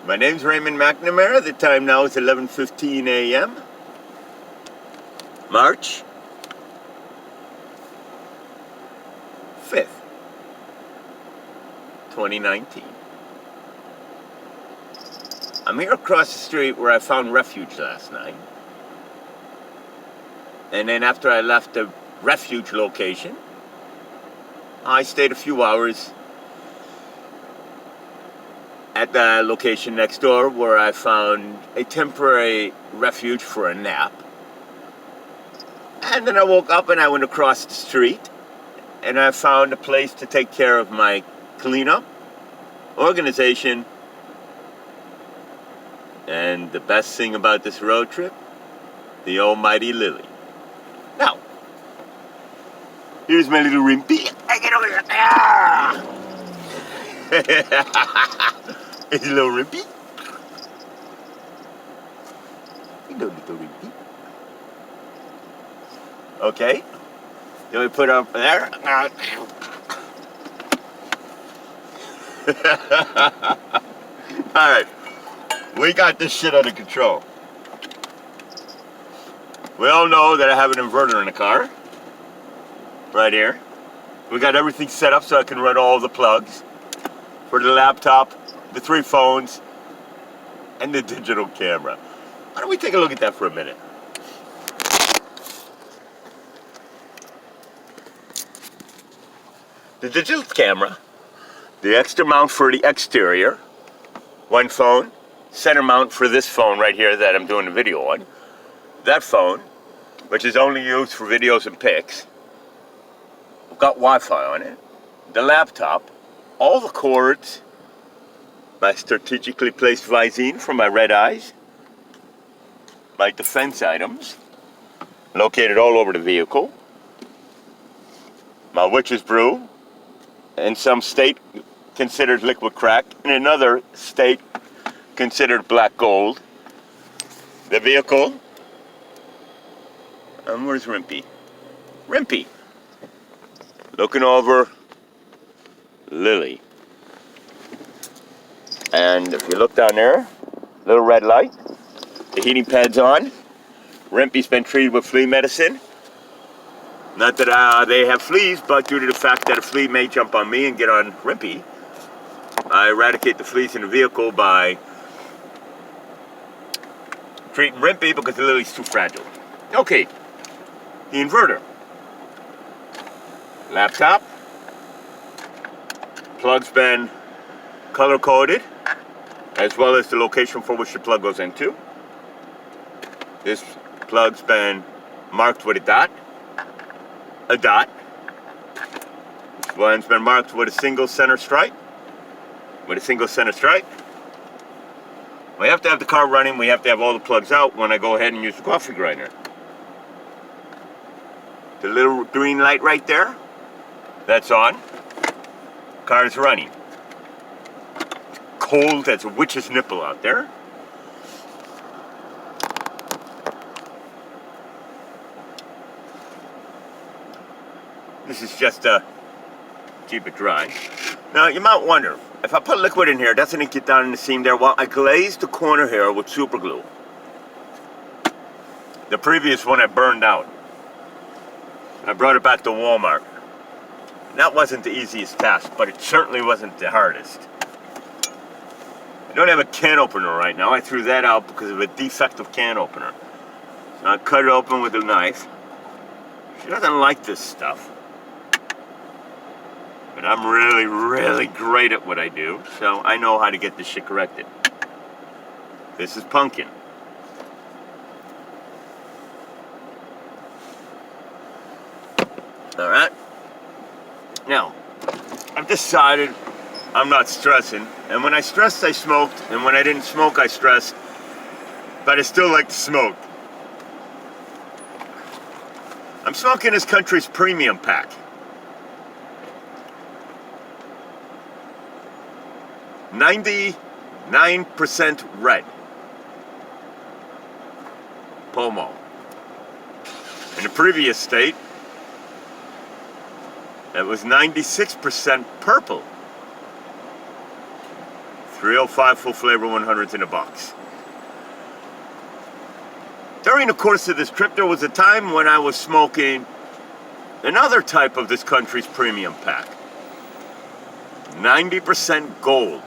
My name's Raymond McNamara. The time now is 11:15 a.m. March 5th, 2019. I'm here across the street where I found refuge last night. And then after I left the refuge location, I stayed a few hours at the location next door where I found a temporary refuge for a nap. And then I woke up and I went across the street and I found a place to take care of my cleanup, organization, and the best thing about this road trip, the almighty Lily. Now, here's my little Rimpy. I get over here. Ah! It's a little Rimpy. Little Rimpy. Okay. Then we put her up there. Alright. We got this shit under control. We all know that I have an inverter in the car. Right here. We got everything set up so I can run all the plugs for the laptop, the 3 phones, and the digital camera. Why don't we take a look at that for a minute? The digital camera, the extra mount for the exterior, 1 phone, center mount for this phone right here that I'm doing the video on, that phone, which is only used for videos and pics. I've got Wi-Fi on it, the laptop, all the cords, my strategically placed Visine for my red eyes, my defense items, located all over the vehicle, my witch's brew, in some state considered liquid crack, in another state considered black gold, the vehicle, and where's Rimpy? Rimpy! Looking over Lily. And if you look down there, little red light, the heating pad's on. Rimpy's been treated with flea medicine. Not that they have fleas, but due to the fact that a flea may jump on me and get on Rimpy, I eradicate the fleas in the vehicle by treating Rimpy because the Lily's too fragile. Okay, the inverter. Laptop. Plug's been color-coded, as well as the location for which the plug goes into. This plug's been marked with a dot. A dot. This one's been marked with a single center stripe. With a single center stripe. We have to have the car running. We have to have all the plugs out when I go ahead and use the coffee grinder. The little green light right there, that's on. Car's running. Cold as a witch's nipple out there. This is just to keep it dry. Now, you might wonder, if I put liquid in here, doesn't it get down in the seam there? Well, I glazed the corner here with super glue. The previous one I burned out. I brought it back to Walmart. That wasn't the easiest task, but it certainly wasn't the hardest. I don't have a can opener right now. I threw that out because of a defective can opener. So I cut it open with a knife. She doesn't like this stuff. But I'm really, really great at what I do, so I know how to get this shit corrected. This is pumpkin. Alright? Now, I've decided I'm not stressing, and when I stressed, I smoked, and when I didn't smoke, I stressed, but I still like to smoke. I'm smoking this country's premium pack. 99% red. Pomo. In the previous state, it was 96% purple. 305 full flavor 100s in a box. During the course of this trip, there was a time when I was smoking another type of this country's premium pack. 90% gold.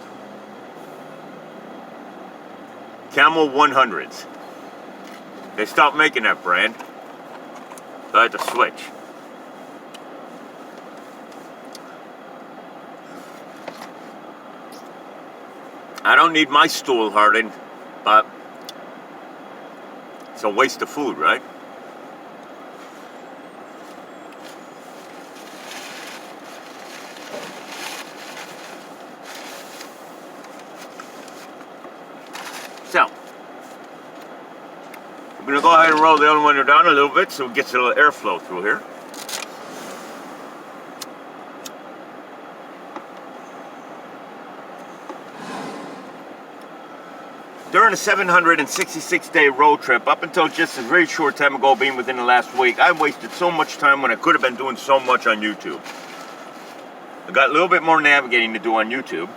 Camel 100s. They stopped making that brand. So I had to switch. I don't need my stool hardened, but it's a waste of food, right? So, I'm going to go ahead and roll the other window down a little bit so it gets a little airflow through here. During a 766-day road trip, up until just a very short time ago, being within the last week, I wasted so much time when I could have been doing so much on YouTube. I got a little bit more navigating to do on YouTube.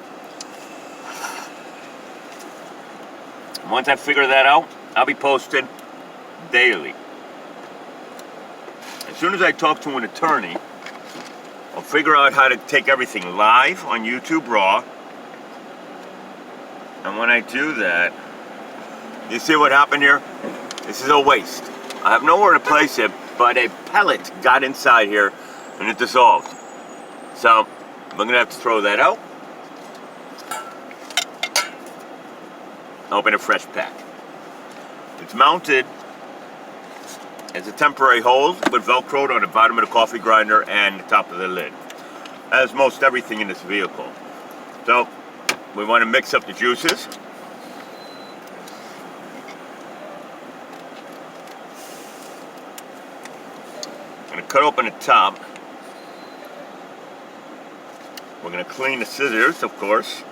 Once I figure that out, I'll be posting daily. As soon as I talk to an attorney, I'll figure out how to take everything live on YouTube Raw. And when I do that, you see what happened here? This is a waste. I have nowhere to place it, but a pellet got inside here and it dissolved. So I'm gonna have to throw that out. Open a fresh pack. It's mounted as a temporary hold with Velcroed on the bottom of the coffee grinder and the top of the lid, as most everything in this vehicle. So we want to mix up the juices. I'm going to cut open the top. We're going to clean the scissors, of course.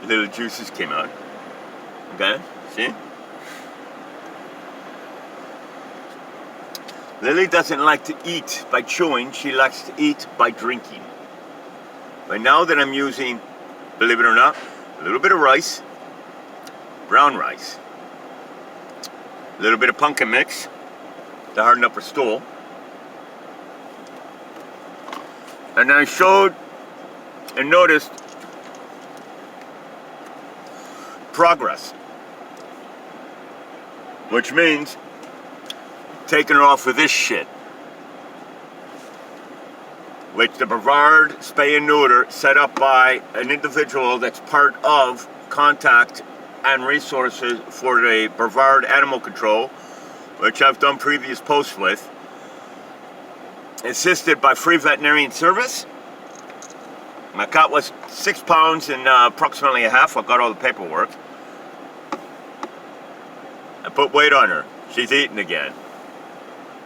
Little juices came out. Okay, see? Lily doesn't like to eat by chewing, she likes to eat by drinking. But now that I'm using, believe it or not, a little bit of rice, brown rice, a little bit of pumpkin mix to harden up her stool. And I showed and noticed progress, which means taking her off of this shit, which the Brevard Spay and Neuter set up by an individual that's part of Contact and Resources for the Brevard Animal Control, which I've done previous posts with, assisted by Free Veterinarian Service. My cat was 6 pounds and approximately a half. I got all the paperwork. I put weight on her. She's eating again.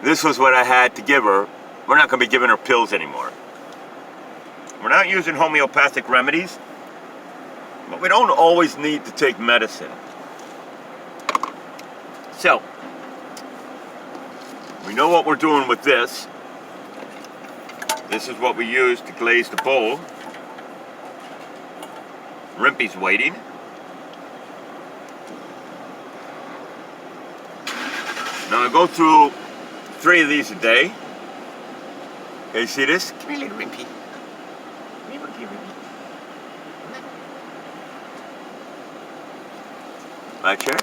This was what I had to give her. We're not going to be giving her pills anymore. We're not using homeopathic remedies, but we don't always need to take medicine. So, we know what we're doing with this. This is what we use to glaze the bowl. Rimpy's waiting. Now I go through 3 of these a day. Okay, you see this? Come here, little Rimpy. Come here, Rimpy. Right chair.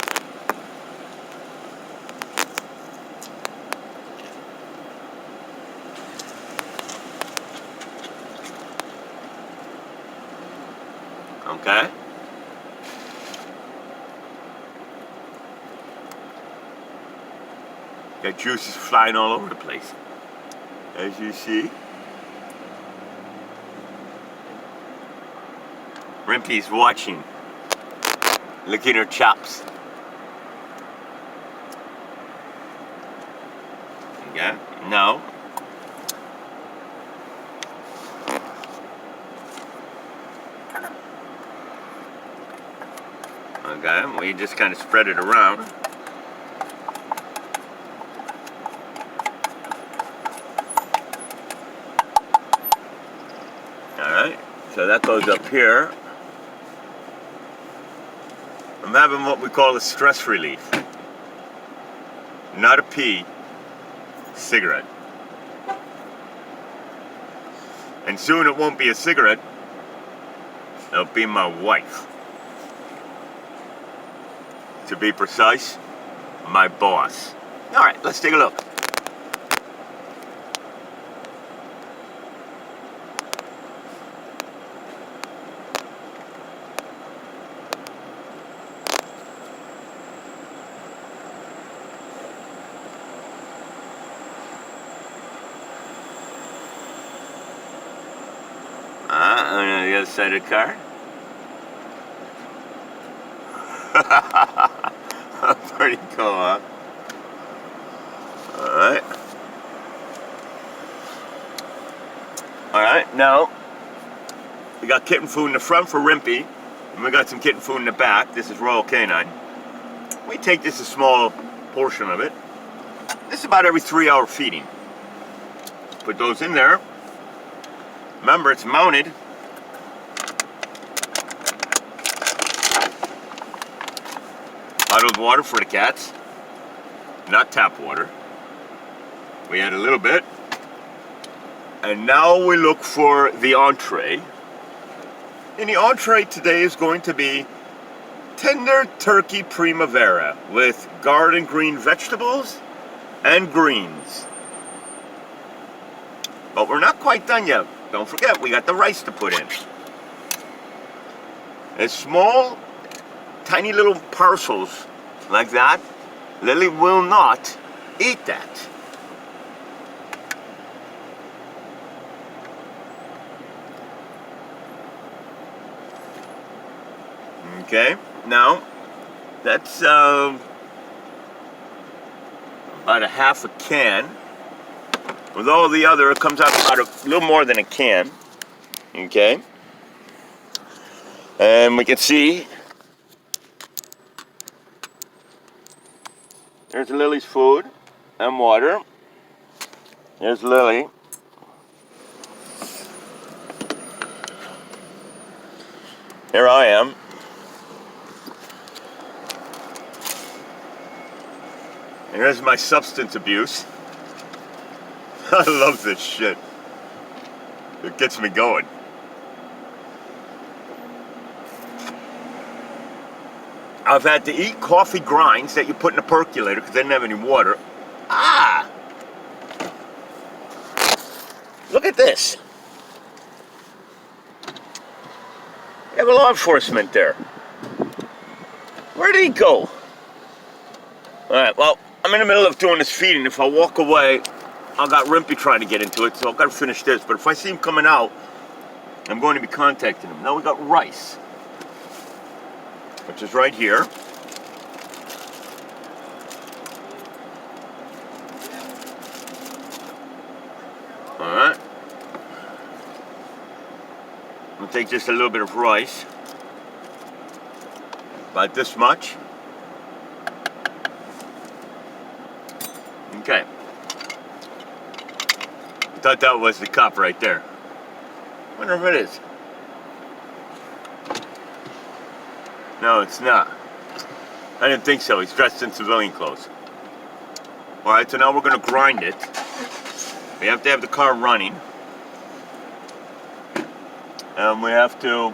Okay. Got juices flying all over the place, as you see. Rimpy's watching, licking her chops. Okay, no. Okay, we just kind of spread it around. So that goes up here. I'm having what we call a stress relief. Not a pee, cigarette. And soon it won't be a cigarette, it'll be my wife. To be precise, my boss. All right, let's take a look. On the other side of the car. Pretty cool, huh? Alright. Alright, now we got kitten food in the front for Rimpy, and we got some kitten food in the back. This is Royal Canine. We take just a small portion of it. This is about every 3-hour feeding. Put those in there. Remember, it's mounted. Bottled water for the cats, not tap water. We add a little bit. And now we look for the entree. And the entree today is going to be tender turkey primavera with garden green vegetables and greens. But we're not quite done yet. Don't forget, we got the rice to put in. It's small, tiny little parcels like that. Lily will not eat that. Okay, now that's about a half a can. With all the other, it comes out about a little more than a can. Okay, and we can see there's Lily's food and water. There's Lily. Here I am. And here's my substance abuse. I love this shit. It gets me going. I've had to eat coffee grinds that you put in a percolator because they didn't have any water. Ah! Look at this. You have a law enforcement there. Where did he go? Alright, well, I'm in the middle of doing this feeding. If I walk away, I got Rimpy trying to get into it, so I've got to finish this. But if I see him coming out, I'm going to be contacting him. Now we got rice, which is right here. Alright. We'll take just a little bit of rice. About this much. Okay. I thought that was the cop right there. Wonder if it is. No, it's not. I didn't think so. He's dressed in civilian clothes. Alright, so now we're going to grind it. We have to have the car running. And we have to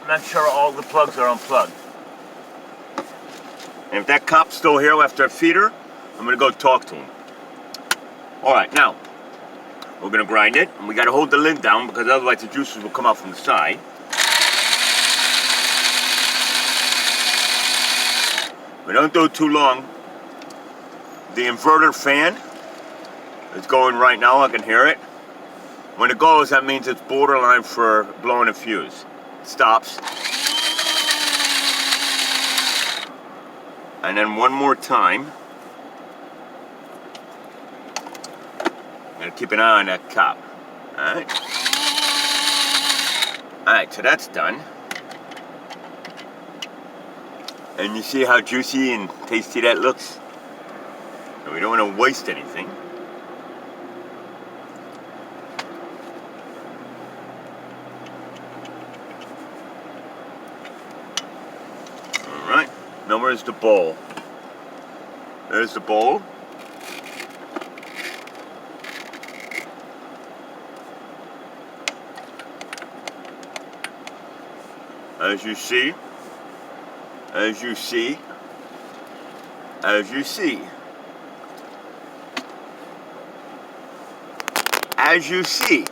make sure all the plugs are unplugged. And if that cop's still here after I feed her, I'm going to go talk to him. Alright, now, we're going to grind it. And we got to hold the lid down because otherwise the juices will come out from the side. We don't do it too long. The inverter fan is going right now. I can hear it. When it goes, that means it's borderline for blowing a fuse. It stops. And then one more time. I'm gonna keep an eye on that cop. Alright. Alright, so that's done. And you see how juicy and tasty that looks? And we don't want to waste anything. Now where's the bowl? There's the bowl. As you see, as you see, as you see, as you see,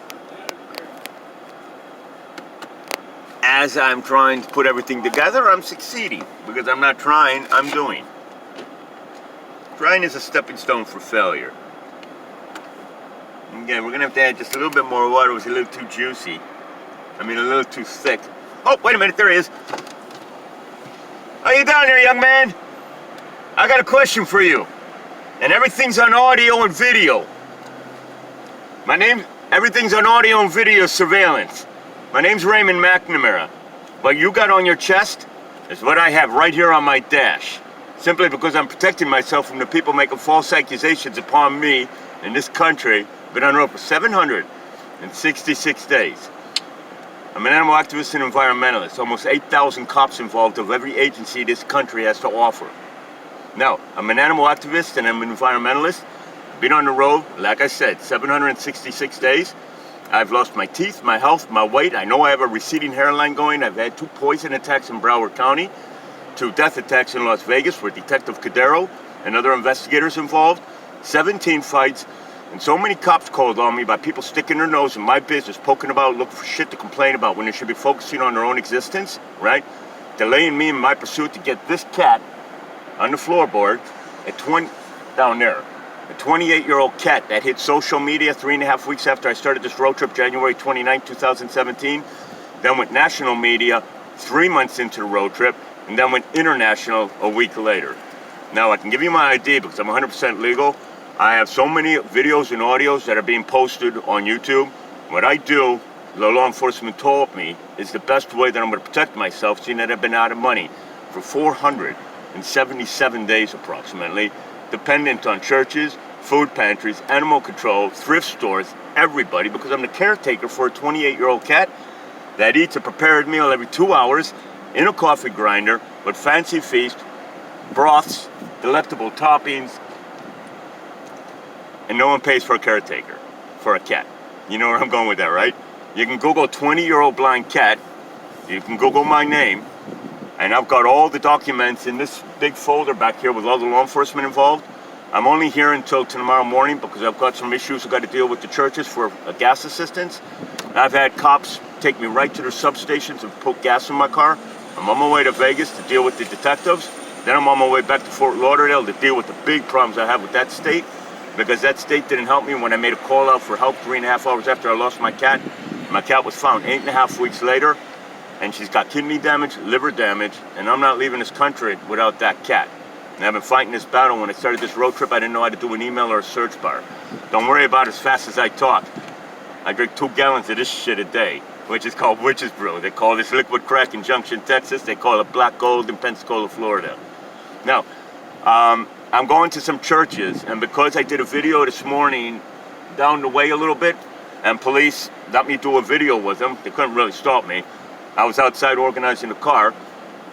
as I'm trying to put everything together, I'm succeeding. Because I'm not trying, I'm doing. Trying is a stepping stone for failure. Again, we're going to have to add just a little bit more water. It was a little too juicy. I mean, a little too thick. Oh, wait a minute, there he is. Are you down there, young man? I got a question for you. And everything's on audio and video. Everything's on audio and video surveillance. My name's Raymond McNamara. What you got on your chest is what I have right here on my dash. Simply because I'm protecting myself from the people making false accusations upon me in this country. Been on road for 766 days. I'm an animal activist and environmentalist. Almost 8,000 cops involved of every agency this country has to offer. Now, I'm an animal activist and I'm an environmentalist. Been on the road, like I said, 766 days. I've lost my teeth, my health, my weight. I know I have a receding hairline going. I've had 2 poison attacks in Broward County, 2 death attacks in Las Vegas where Detective Cadero and other investigators involved, 17 fights, and so many cops called on me by people sticking their nose in my business, poking about, looking for shit to complain about when they should be focusing on their own existence, right? Delaying me in my pursuit to get this cat on the floorboard at 20, down there. A 28-year-old cat that hit social media 3.5 weeks after I started this road trip, January 29, 2017. Then went national media 3 months into the road trip, and then went international a week later. Now, I can give you my ID because I'm 100% legal. I have so many videos and audios that are being posted on YouTube. What I do, the law enforcement told me, is the best way that I'm going to protect myself, seeing that I've been out of money for 477 days approximately, dependent on churches, food pantries, animal control, thrift stores, everybody, because I'm the caretaker for a 28-year-old cat that eats a prepared meal every 2 hours in a coffee grinder with fancy feast, broths, delectable toppings, and no one pays for a caretaker for a cat. You know where I'm going with that, right? You can Google 20-year-old blind cat. You can Google my name. And I've got all the documents in this big folder back here with all the law enforcement involved. I'm only here until tomorrow morning because I've got some issues I've got to deal with the churches for gas assistance. I've had cops take me right to their substations and put gas in my car. I'm on my way to Vegas to deal with the detectives. Then I'm on my way back to Fort Lauderdale to deal with the big problems I have with that state. Because that state didn't help me when I made a call out for help 3.5 hours after I lost my cat. My cat was found 8.5 weeks later, and she's got kidney damage, liver damage, and I'm not leaving this country without that cat. And I've been fighting this battle. When I started this road trip, I didn't know how to do an email or a search bar. Don't worry about as fast as I talk. I drink 2 gallons of this shit a day, which is called Witch's Brew. They call this liquid crack in Junction, Texas. They call it Black Gold in Pensacola, Florida. Now, I'm going to some churches, and because I did a video this morning down the way a little bit, and police let me do a video with them, they couldn't really stop me. I was outside organizing the car,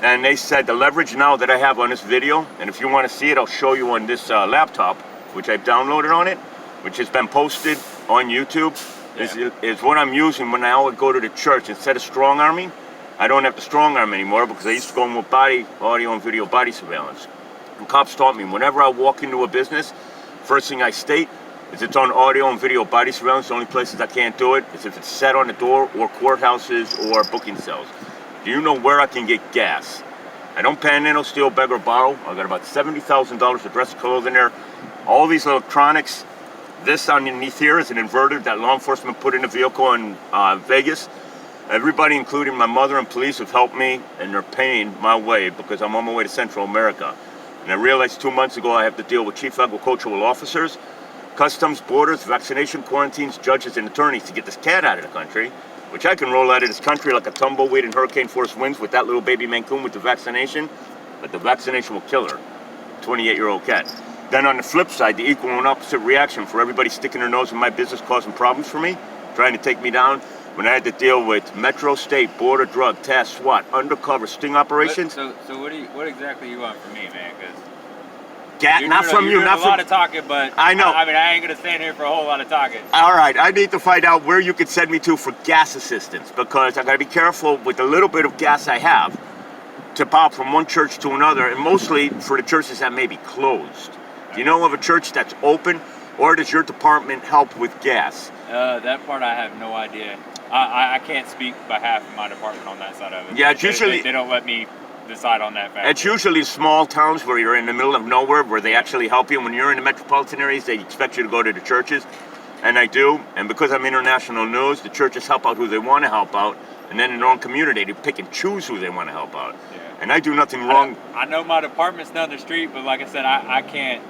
and they said the leverage now that I have on this video, and if you want to see it, I'll show you on this laptop, which I've downloaded on it, which has been posted on YouTube, is what I'm using when I would go to the church. Instead of strong arming, I don't have to strong arm anymore because I used to go in with audio and video body surveillance. And cops taught me whenever I walk into a business, first thing I state is it's on audio and video body surveillance. The only places I can't do it is if it's set on the door or courthouses or booking cells. Do you know where I can get gas? I don't panhandle, steal, beg, or borrow. I got about $70,000 of dress clothing there. All these electronics. This underneath here is an inverter that law enforcement put in a vehicle in Vegas. Everybody, including my mother and police, have helped me, and they're paying my way because I'm on my way to Central America. And I realized 2 months ago I have to deal with chief agricultural officers, customs, borders, vaccination, quarantines, judges, and attorneys to get this cat out of the country, which I can roll out of this country like a tumbleweed in hurricane force winds with that little baby Mancoon with the vaccination, but the vaccination will kill her, 28-year-old cat. Then on the flip side, the equal and opposite reaction for everybody sticking their nose in my business causing problems for me, trying to take me down, when I had to deal with Metro State, Border Drug, Task, SWAT, undercover sting operations. So what exactly you want from me, man? Because not from you, not a from. lot of talking, but I know. I mean, I ain't gonna stand here for a whole lot of talking. All right, I need to find out where you could send me to for gas assistance, because I gotta be careful with the little bit of gas I have to pop from one church to another, and mostly for the churches that may be closed. Do you know of a church that's open, or does your department help with gas? That part I have no idea. I can't speak behalf of my department on that side of it. Yeah, it's usually they don't let me decide on that fact. It's usually small towns where you're in the middle of nowhere, where they actually help you. When you're in the metropolitan areas, they expect you to go to the churches, and I do. And because I'm international news, the churches help out who they want to help out, and then in their own community, they pick and choose who they want to help out. Yeah. And I do nothing wrong. I know my department's down the street, but like I said, I can't.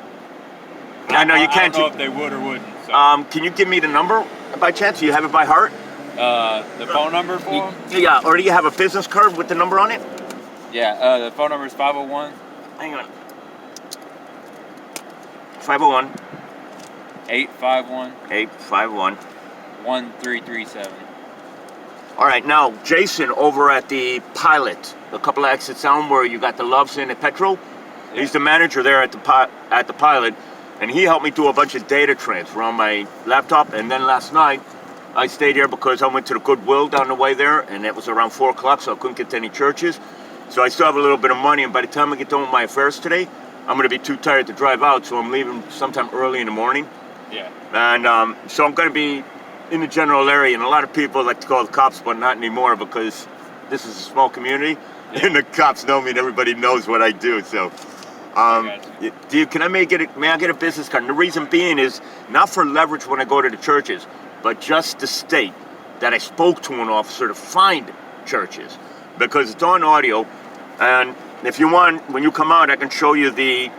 I know you can't. I don't know if they would or wouldn't. So. Can you give me the number by chance? Do you have it by heart? The phone number for them? Yeah, or do you have a business card with the number on it? Yeah, the phone number is 501. Hang on. 501. 851. 851. 1337. All right, now, Jason over at the Pilot, a couple of exits down where you got the Loves Inn at Petrol, Yeah. he's the manager there at the Pilot, and he helped me do a bunch of data transfer on my laptop, and then last night, I stayed here because I went to the Goodwill down the way there, and it was around 4 o'clock, so I couldn't get to any churches. So I still have a little bit of money, and by the time I get done with my affairs today, I'm going to be too tired to drive out, so I'm leaving sometime early in the morning. Yeah. And so I'm going to be in the general area, and a lot of people like to call the cops, but not anymore because this is a small community, and the cops know me, and everybody knows what I do. So, may I get a business card? And the reason being is not for leverage when I go to the churches, but just to state that I spoke to an officer to find churches, because it's on audio. And if you want, when you come out, I can show you the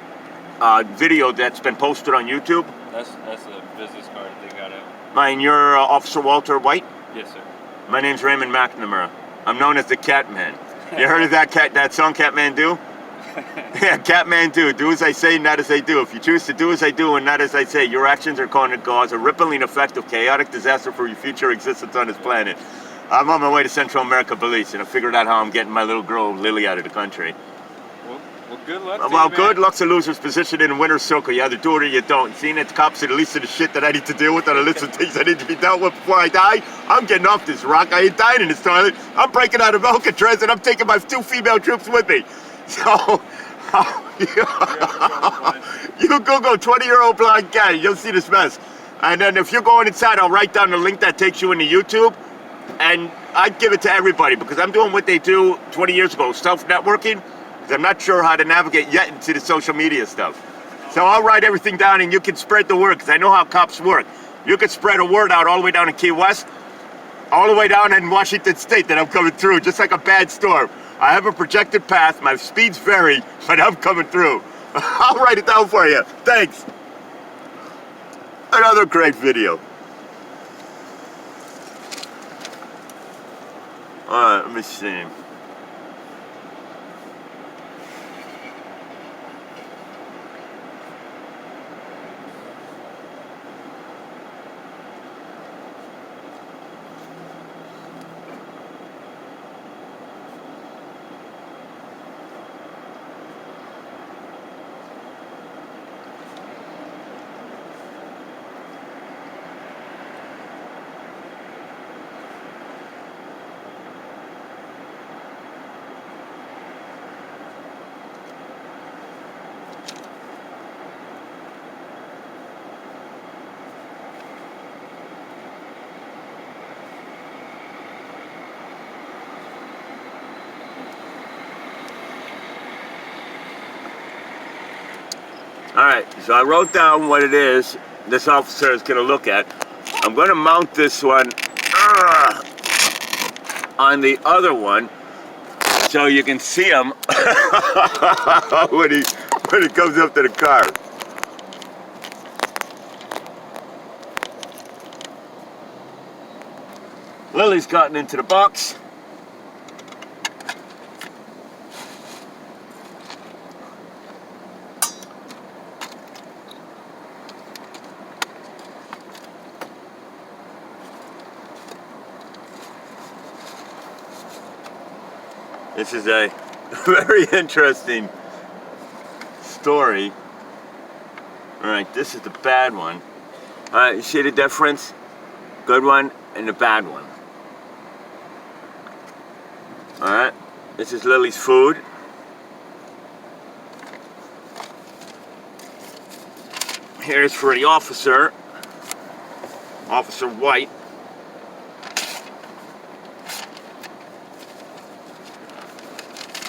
video that's been posted on YouTube. That's a business card they got out. Mine, you're Officer Walter White? Yes, sir. My name's Raymond McNamara. I'm known as the Catman. You heard of that song, Catman Do? Yeah, Catman Do as I say, not as I do. If you choose to do as I do and not as I say, your actions are going to cause a rippling effect of chaotic disaster for your future existence on this planet. I'm on my way to Central America, Belize, and I figured out how I'm getting my little girl, Lily, out of the country. Well, good luck. Well, good luck's a loser's position in a winner's circle. You either do it or you don't. Seeing that the cops are the least of the shit that I need to deal with on a list of things I need to be dealt with before I die, I'm getting off this rock. I ain't dying in this toilet. I'm breaking out of Alcatraz, and I'm taking my 2 female troops with me. So, you Google 20-year-old blonde cat, you'll see this mess. And then if you're going inside, I'll write down the link that takes you into YouTube. And I'd give it to everybody because I'm doing what they do 20 years ago, self-networking. I'm not sure how to navigate yet into the social media stuff. So I'll write everything down and you can spread the word because I know how cops work. You can spread a word out all the way down in Key West, all the way down in Washington State that I'm coming through, just like a bad storm. I have a projected path, my speeds vary, but I'm coming through. I'll write it down for you. Thanks. Another great video. All right, let me see. All right, so I wrote down what it is this officer is going to look at. I'm going to mount this one on the other one so you can see him when he comes up to the car. Lily's gotten into the box. This is a very interesting story. All right, this is the bad one. All right, you see the difference? Good one and the bad one. All right, this is Lily's food. Here's for the officer, Officer White.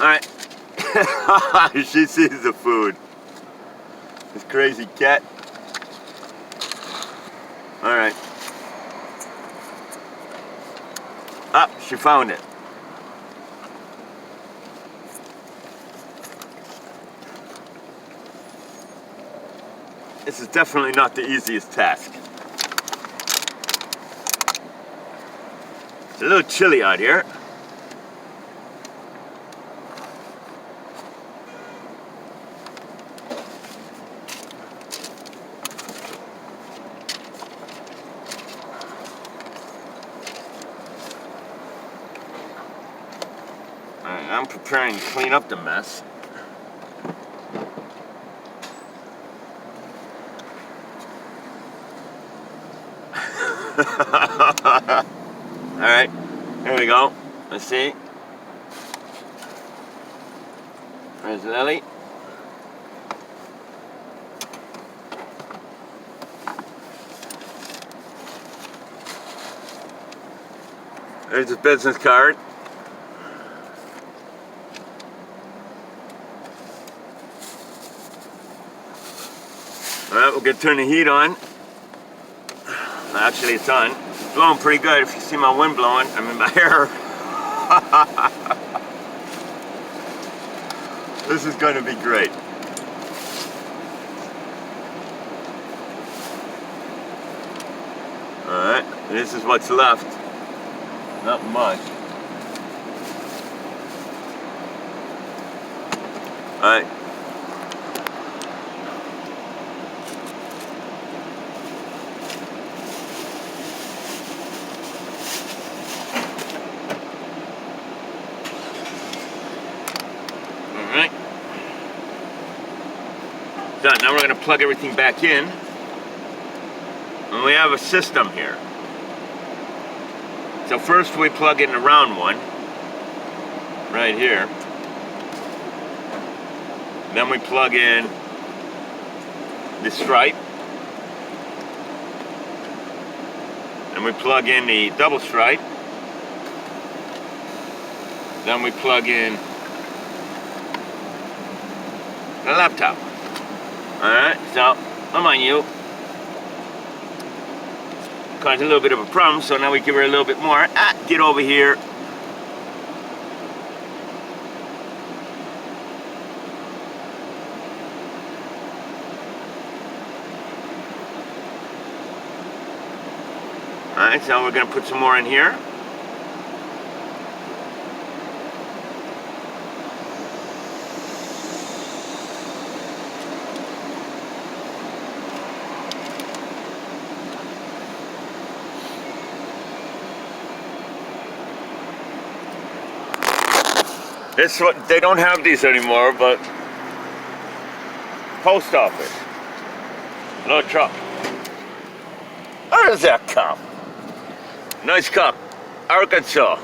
All right, she sees the food. This crazy cat. All right. Ah, she found it. This is definitely not the easiest task. It's a little chilly out here. I'm preparing to clean up the mess. Alright, here we go. Let's see. There's Lily. There's his business card. Alright, we're gonna turn the heat on. Actually, it's on. It's blowing pretty good if you see my wind blowing. I mean, my hair. This is gonna be great. Alright, this is what's left. Not much. Alright. Alright. Done. Now we're going to plug everything back in. And we have a system here. So first we plug in the round one. Right here. Then we plug in the stripe. And we plug in the double stripe. Then we plug in the laptop. Alright, so I'm on you. Caused a little bit of a problem, so now we give her a little bit more. Get over here. Alright, so we're going to put some more in here. This is what they don't have these anymore, but post office. No truck. Where's that cup? Nice cup. Arkansas.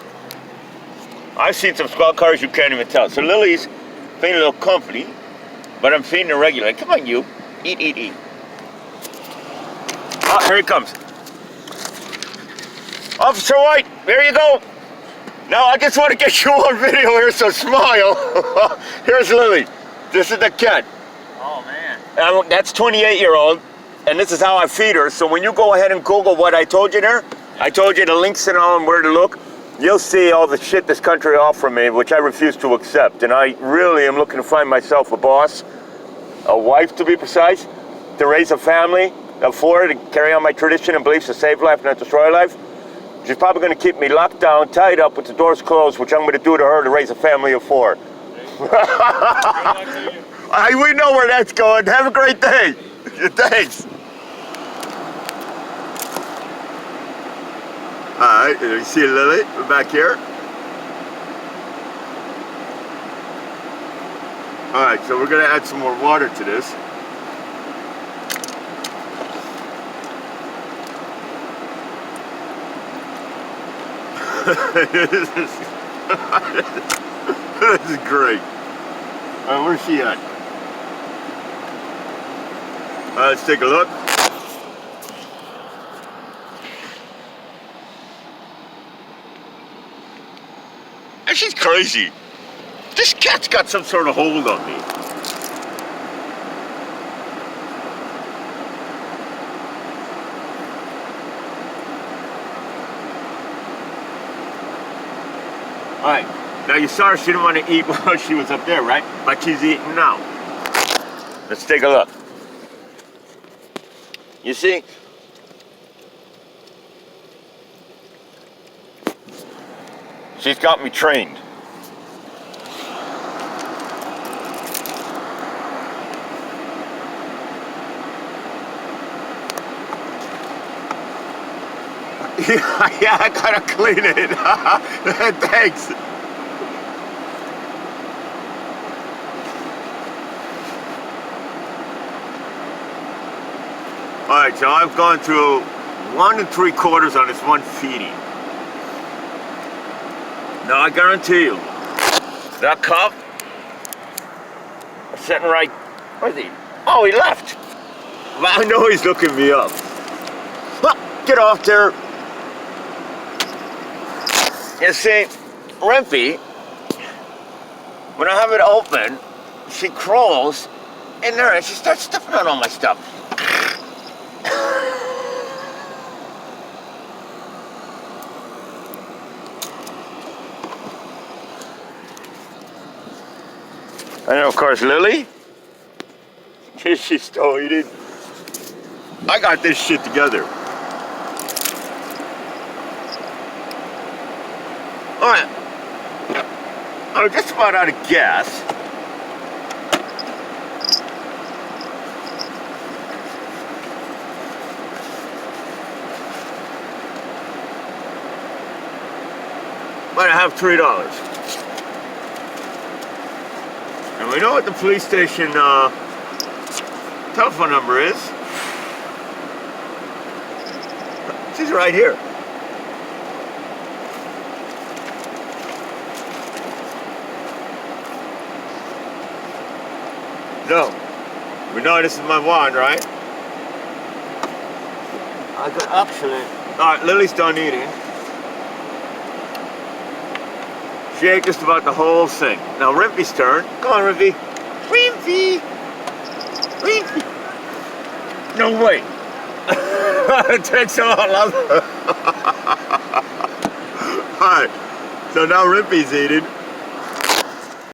I've seen some squad cars you can't even tell. So Lily's feeling a little comfy, but I'm feeding her regular. Come on, you. Eat, eat, eat. Oh, here he comes. Officer White, there you go. Now, I just want to get you on video here, so smile. Here's Lily. This is the cat. Oh, man. That's 28-year-old, and this is how I feed her. So when you go ahead and Google what I told you there, I told you the links and all and where to look, you'll see all the shit this country offers me, which I refuse to accept. And I really am looking to find myself a boss, a wife to be precise, to raise a family of 4, to carry on my tradition and beliefs to save life, not destroy life. She's probably going to keep me locked down, tied up with the doors closed, which I'm going to do to her to raise a family of 4. We know where that's going. Have a great day. Thanks. All right, you see Lily? We're back here. Alright, so we're gonna add some more water to this. this is great. Alright, where's she at? Let's take a look. And she's crazy. This cat's got some sort of hold on me. Alright, now you saw her, she didn't want to eat while she was up there, right? But she's eating now. Let's take a look. You see? She's got me trained. Yeah, I gotta clean it. Thanks. Alright, so I've gone through 1 3/4 on this one feeding. Now I guarantee you, that cop is sitting right, where's he? Oh, he left. Well, I know he's looking me up. Get off there. You see, Rimpy, when I have it open, she crawls in there and she starts stepping on all my stuff. And of course, Lily, she's still eating. I got this shit together. Alright, I'm just about out of gas. But I have $3. And we know what the police station telephone number is. She's right here. No, we know this is my wand, right? I could actually. Alright, Lily's done eating. She ate just about the whole thing. Now Rimpy's turn. Come on, Rimpy. Rimpy! Rimpy! No way! It takes all of Alright, so now Rimpy's eating.